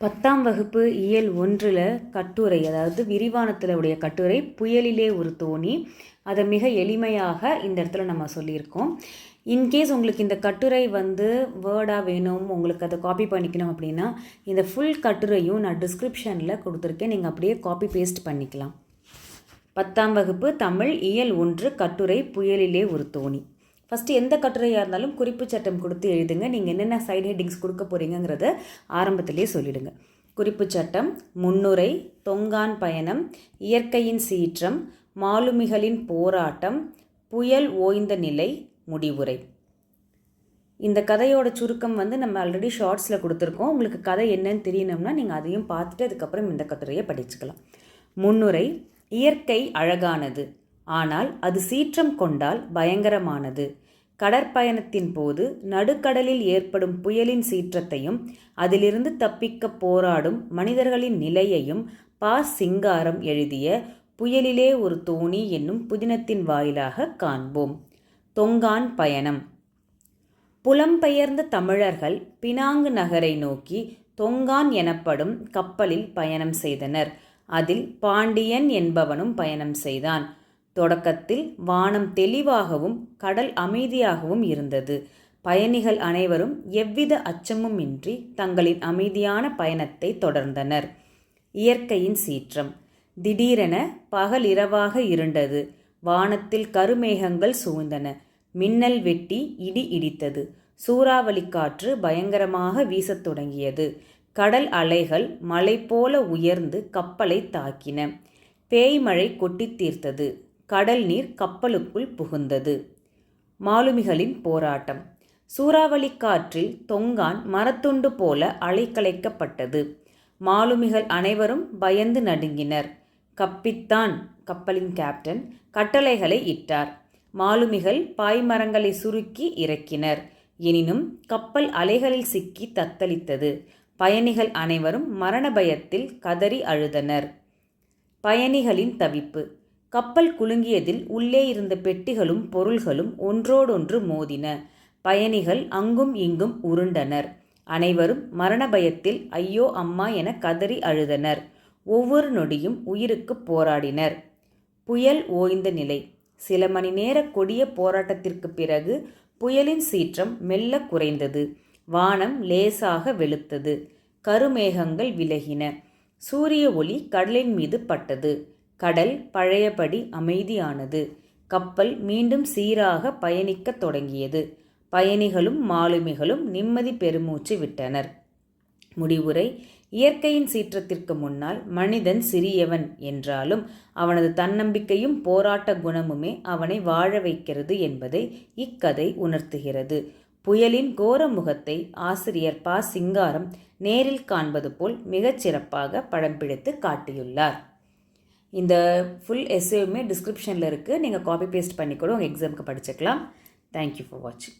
10ஆம் வகுப்பு இயல் 1ல் கட்டுரை, அதாவது விரிவானத்தில் உடைய கட்டுரை புயலிலே ஒரு தோணி. அதை மிக எளிமையாக இந்த இடத்துல நம்ம சொல்லியிருக்கோம். இன்கேஸ் உங்களுக்கு இந்த கட்டுரை வேர்டாக வேணும், உங்களுக்கு அதை காப்பி பண்ணிக்கணும் அப்படின்னா இந்த ஃபுல் கட்டுரையும் நான் டிஸ்கிரிப்ஷனில் கொடுத்துருக்கேன். நீங்கள் அப்படியே காப்பி பேஸ்ட் பண்ணிக்கலாம். 10ஆம் வகுப்பு தமிழ் இயல் 1 கட்டுரை புயலிலே ஒரு தோணி. ஃபஸ்ட்டு எந்த கட்டுரையாக இருந்தாலும் குறிப்பு சட்டம் கொடுத்து எழுதுங்க. நீங்கள் என்னென்ன சைட் ஹெட்டிங்ஸ் கொடுக்க போகிறீங்கிறத ஆரம்பத்திலே சொல்லிடுங்க. குறிப்பு சட்டம்: முன்னுரை, தொங்கான் பயணம், இயற்கையின் சீற்றம், மாலுமிகளின் போராட்டம், புயல் ஓய்ந்த நிலை, முடிவுரை. இந்த கதையோட சுருக்கம் நம்ம ஆல்ரெடி ஷார்ட்ஸில் கொடுத்துருக்கோம். உங்களுக்கு கதை என்னன்னு தெரியணும்னா நீங்கள் அதையும் பார்த்துட்டு அதுக்கப்புறம் இந்த கட்டுரையை படிச்சுக்கலாம். முன்னுரை: இயற்கை அழகானது, ஆனால் அது சீற்றம் கொண்டால் பயங்கரமானது. கடற்பயணத்தின் போது நடுக்கடலில் ஏற்படும் புயலின் சீற்றத்தையும் அதிலிருந்து தப்பிக்க போராடும் மனிதர்களின் நிலையையும் பா. சிங்காரம் எழுதிய புயலிலே ஒரு தோணி என்னும் புதினத்தின் வாயிலாக காண்போம். தொங்கான் பயணம். புலம்பெயர்ந்த தமிழர்கள் பினாங்கு நகரை நோக்கி தொங்கான் எனப்படும் கப்பலில் பயணம் செய்தனர். அதில் பாண்டியன் என்பவனும் பயணம் செய்தான். தொடக்கத்தில் வானம் தெளிவாகவும் கடல் அமைதியாகவும் இருந்தது. பயணிகள் அனைவரும் எவ்வித அச்சமும் இன்றி தங்களின் அமைதியான பயணத்தை தொடர்ந்தனர். இயற்கையின் சீற்றம். திடீரென பகல் இரவாக இருண்டது. வானத்தில் கருமேகங்கள் சூழ்ந்தன. மின்னல் வெட்டி இடி இடித்தது. சூறாவளி காற்று பயங்கரமாக வீசத் தொடங்கியது. கடல் அலைகள் மலை போல உயர்ந்து கப்பலை தாக்கின. பேய்மழை கொட்டி தீர்த்தது. கடல் நீர் கப்பலுக்குள் புகுந்தது. மாலுமிகளின் போராட்டம். சூறாவளி காற்றில் தொங்கான் மரத்துண்டு போல அலைக்கலைக்கப்பட்டது. மாலுமிகள் அனைவரும் பயந்து நடுங்கினர். கப்பித்தான், கப்பலின் கேப்டன், கட்டளைகளை இட்டார். மாலுமிகள் பாய்மரங்களை சுருக்கி இறக்கினர். எனினும் கப்பல் அலைகளில் சிக்கி தத்தளித்தது. பயணிகள் அனைவரும் மரண பயத்தில் கதறி அழுதனர். பயணிகளின் தவிப்பு. கப்பல் குலுங்கியதில் உள்ளே இருந்த பெட்டிகளும் பொருள்களும் ஒன்றோடொன்று மோதின. பயணிகள் அங்கும் இங்கும் உருண்டனர். அனைவரும் மரண பயத்தில் ஐயோ அம்மா என கதறி அழுதனர். ஒவ்வொரு நொடியும் உயிருக்கு போராடினர். புயல் ஓய்ந்த நிலை. சில மணி நேர கொடிய போராட்டத்திற்கு பிறகு புயலின் சீற்றம் மெல்ல குறைந்தது. வானம் லேசாக வெளுத்தது. கருமேகங்கள் விலகின. சூரிய ஒளி கடலின் மீது பட்டது. கடல் பழையபடி அமைதியானது. கப்பல் மீண்டும் சீராக பயணிக்கத் தொடங்கியது. பயணிகளும் மாலுமிகளும் நிம்மதி பெருமூச்சு விட்டனர். முடிவுரை: இயற்கையின் சீற்றத்திற்கு முன்னால் மனிதன் சிறியவன் என்றாலும் அவனது தன்னம்பிக்கையும் போராட்ட குணமுமே அவனை வாழ வைக்கிறது என்பதை இக்கதை உணர்த்துகிறது. புயலின் கோர முகத்தை ஆசிரியர் பா. சிங்காரம் நேரில் காண்பது போல் மிகச் சிறப்பாக படம் பிடித்து காட்டியுள்ளார். இந்த ஃபுல் எஸ்ஸேவுமே டிஸ்கிரிப்ஷனில் இருக்குது. நீங்கள் காப்பி பேஸ்ட் பண்ணி கூட உங்கள் எக்ஸாமுக்கு படிச்சுக்கலாம். தேங்க்யூ ஃபார் வாட்சிங்.